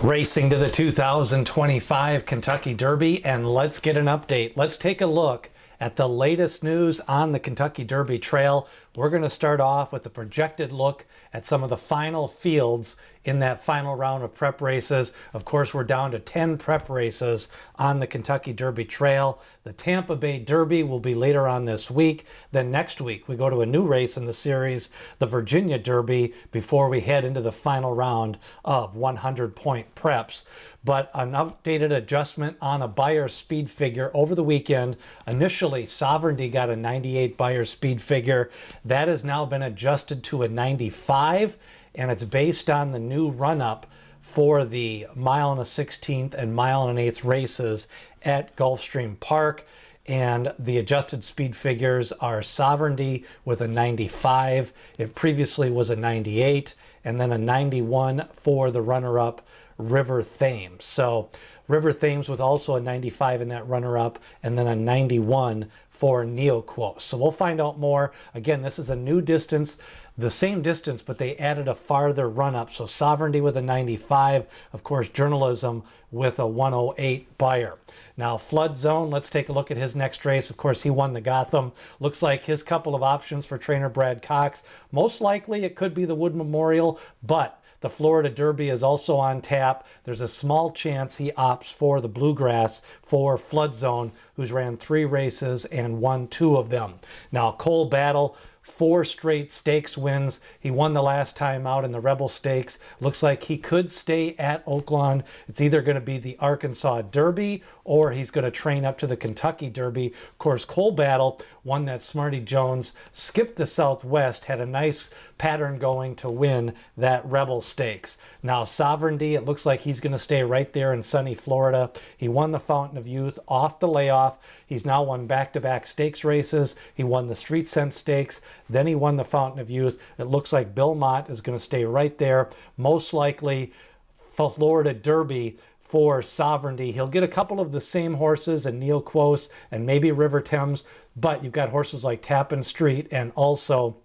Racing to the 2025 Kentucky Derby, and let's get an update. Let's take a look at the latest news on the Kentucky Derby Trail. We're going to start off with a projected look at some of the final fields in that final round of prep races. Of course, we're down to 10 prep races on the Kentucky Derby Trail. The Tampa Bay Derby will be later on this week. Then next week, we go to a new race in the series, the Virginia Derby, before we head into the final round of 100-point preps. But an updated adjustment on a Beyer speed figure over the weekend. Initially, Sovereignty got a 98 Beyer speed figure. That has now been adjusted to a 95, and it's based on the new run-up for the mile and a 16th and mile and an 1/8 races at Gulfstream Park. And the adjusted speed figures are Sovereignty with a 95. It previously was a 98, and then a 91 for the runner-up River Thames. So River Thames with also a 95 in that runner-up, and then a 91 for Neoquos. So we'll find out more. Again, this is a new distance, the same distance, but they added a farther run-up. So Sovereignty with a 95, of course, Journalism with a 108 Beyer. Now, Flood Zone, let's take a look at his next race. Of course, he won the Gotham. Looks like his couple of options for trainer Brad Cox. Most likely it could be the Wood Memorial, but the Florida Derby is also on tap. There's a small chance he opts for the Bluegrass for Flood Zone, who's ran 3 races and won 2 of them. Now, Cole Battle, 4 straight stakes wins. He won the last time out in the Rebel Stakes. Looks like he could stay at Oaklawn. It's either going to be the Arkansas Derby or he's going to train up to the Kentucky Derby. Of course, Cole Battle won that Smarty Jones, skipped the Southwest, had a nice pattern going to win that Rebel Stakes. Now, Sovereignty, it looks like he's going to stay right there in sunny Florida. He won the Fountain of Youth off the layoff. He's now won back-to-back stakes races. He won the Street Sense Stakes. Then he won the Fountain of Youth. It looks like Bill Mott is going to stay right there. Most likely Florida Derby for Sovereignty. He'll get a couple of the same horses and Neoquos and maybe River Thames, but you've got horses like Tappan Street and also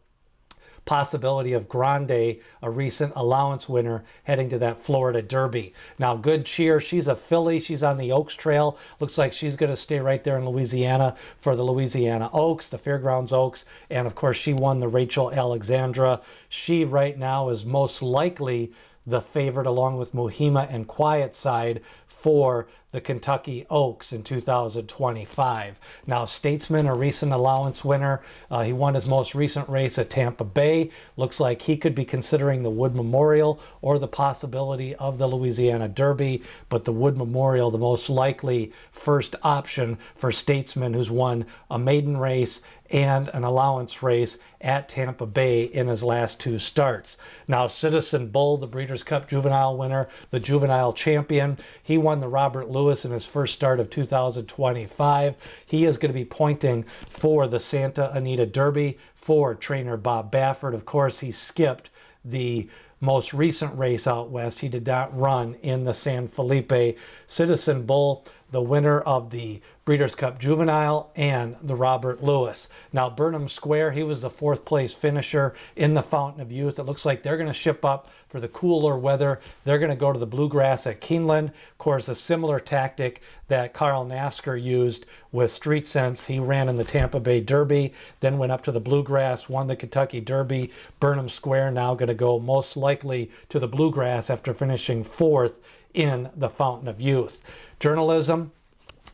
possibility of Grande, a recent allowance winner, heading to that Florida Derby. Now, Good Cheer, she's a filly. She's on the Oaks Trail. Looks like she's going to stay right there in Louisiana for the Louisiana Oaks, the Fairgrounds Oaks. And, of course, she won the Rachel Alexandra. She right now is most likely the favorite, along with Mohima and Quiet Side, for the Kentucky Oaks in 2025. Now, Statesman, a recent allowance winner. He won his most recent race at Tampa Bay. Looks like he could be considering the Wood Memorial or the possibility of the Louisiana Derby, but the Wood Memorial, the most likely first option for Statesman, who's won a maiden race and an allowance race at Tampa Bay in his last 2 starts. Now, Citizen Bull, the Breeders' Cup juvenile winner, the juvenile champion, he won the Robert Lewis in his first start of 2025. He is going to be pointing for the Santa Anita Derby for trainer Bob Baffert. Of course, he skipped the most recent race out west. He did not run in the San Felipe. Citizen Bull, the winner of the Breeders' Cup Juvenile and the Robert Lewis. Now, Burnham Square, he was the 4th place finisher in the Fountain of Youth. It looks like they're going to ship up for the cooler weather. They're going to go to the Bluegrass at Keeneland. Of course, a similar tactic that Carl Nafsker used with Street Sense. He ran in the Tampa Bay Derby, then went up to the Bluegrass, won the Kentucky Derby. Burnham Square now going to go most likely to the Bluegrass after finishing 4th in the Fountain of Youth. Journalism,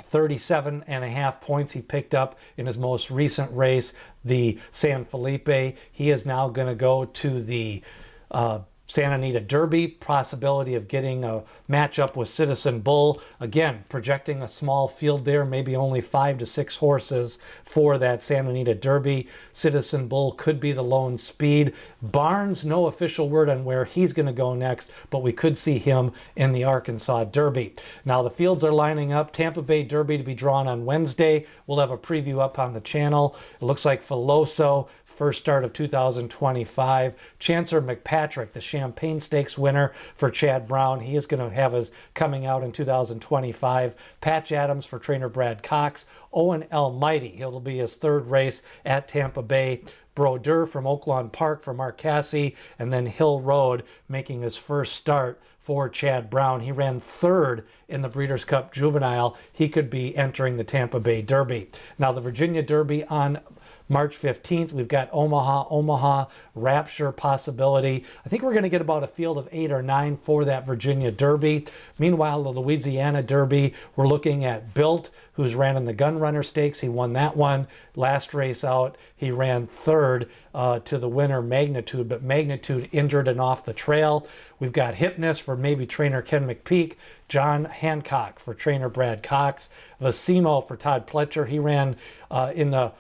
37.5 points he picked up in his most recent race, the San Felipe. He is now going to go to the Santa Anita Derby, possibility of getting a matchup with Citizen Bull. Again, projecting a small field there, maybe only 5 to 6 horses for that Santa Anita Derby. Citizen Bull could be the lone speed. Barnes, no official word on where he's going to go next, but we could see him in the Arkansas Derby. Now, the fields are lining up. Tampa Bay Derby to be drawn on Wednesday. We'll have a preview up on the channel. It looks like Filoso, first start of 2025. Chancellor McPatrick, the Champagne Stakes winner for Chad Brown. He is going to have his coming out in 2025. Patch Adams for trainer Brad Cox. Owen Almighty, it'll be his 3rd race at Tampa Bay. Brodeur from Oaklawn Park for Mark Casse, and then Hill Road making his first start for Chad Brown. He ran third in the Breeders' Cup Juvenile. He could be entering the Tampa Bay Derby. Now, the Virginia Derby on March 15th, we've got Omaha, Rapture possibility. I think we're going to get about a field of 8 or 9 for that Virginia Derby. Meanwhile, the Louisiana Derby, we're looking at Built, who's ran in the Gun Runner Stakes. He won that one. Last race out, he ran third to the winner, Magnitude, but Magnitude injured and off the trail. We've got Hypnus for maybe trainer Ken McPeak, John Hancock for trainer Brad Cox, Vasimo for Todd Pletcher. He ran in the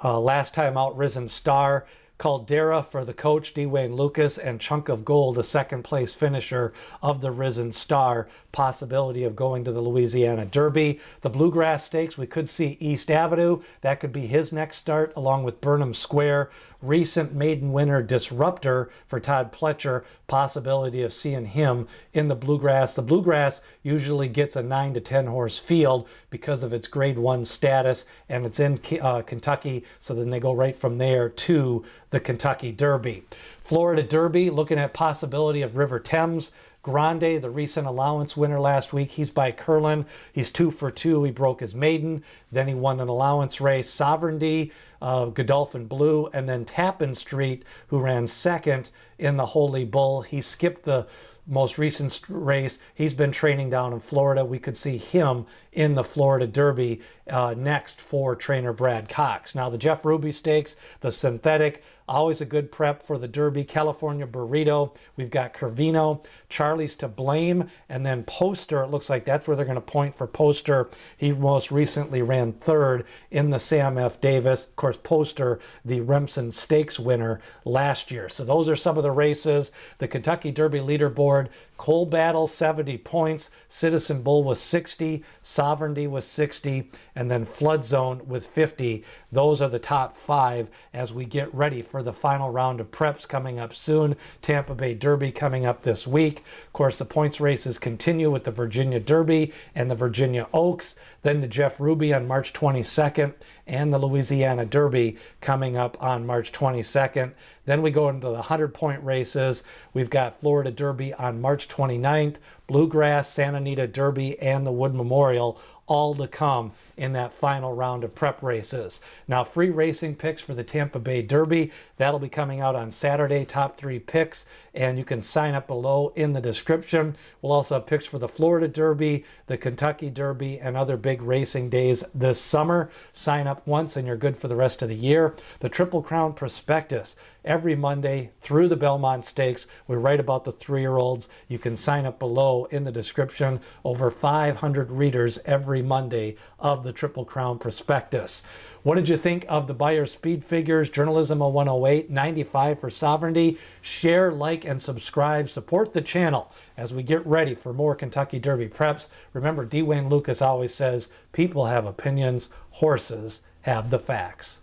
last time out Risen Star. Caldera for the coach, D. Wayne Lucas, and Chunk of Gold, a second place finisher of the Risen Star, possibility of going to the Louisiana Derby. The Bluegrass Stakes, we could see East Avenue. That could be his next start, along with Burnham Square. Recent maiden winner Disruptor for Todd Pletcher, possibility of seeing him in the Bluegrass. The Bluegrass usually gets a 9 to 10 horse field because of its grade 1 status, and it's in Kentucky, so then they go right from there to the Kentucky Derby. Florida Derby, looking at possibility of River Thames. Grande, the recent allowance winner last week, he's by Curlin. He's 2 for 2. He broke his maiden. Then he won an allowance race. Sovereignty, Godolphin Blue, and then Tappan Street, who ran second in the Holy Bull. He skipped the most recent race. He's been training down in Florida. We could see him in the Florida Derby next for trainer Brad Cox. Now, the Jeff Ruby Stakes, the synthetic, always a good prep for the Derby. California Burrito, we've got Curvino, Charlie's to Blame, and then Poster. It looks like that's where they're going to point for Poster. He most recently ran third in the Sam F. Davis. Of course, Poster, the Remsen Stakes winner last year. So those are some of the races. The Kentucky Derby leaderboard, Coal Battle, 70 points. Citizen Bull was 60. Sovereignty was 60. And then Flood Zone with 50. Those are the top 5 as we get ready for the final round of preps coming up soon. Tampa Bay Derby coming up this week. Of course, the points races continue with the Virginia Derby and the Virginia Oaks. Then the Jeff Ruby on March 22nd and the Louisiana Derby coming up on March 22nd. Then we go into the 100-point races. We've got Florida Derby on March 29th, Bluegrass, Santa Anita Derby, and the Wood Memorial, all to come in that final round of prep races. Now, free racing picks for the Tampa Bay Derby, that'll be coming out on Saturday, top 3 picks, and you can sign up below in the description. We'll also have picks for the Florida Derby, the Kentucky Derby, and other big racing days this summer. Sign up once and you're good for the rest of the year. The Triple Crown Prospectus, every Monday through the Belmont Stakes. We write about the 3-year-olds. You can sign up below in the description. Over 500 readers every Monday of the Triple Crown Prospectus. What did you think of the Beyer Speed Figures? Journalism a 108, 95 for Sovereignty. Share, like, and subscribe. Support the channel as we get ready for more Kentucky Derby preps. Remember, D. Wayne Lucas always says, people have opinions, horses have the facts.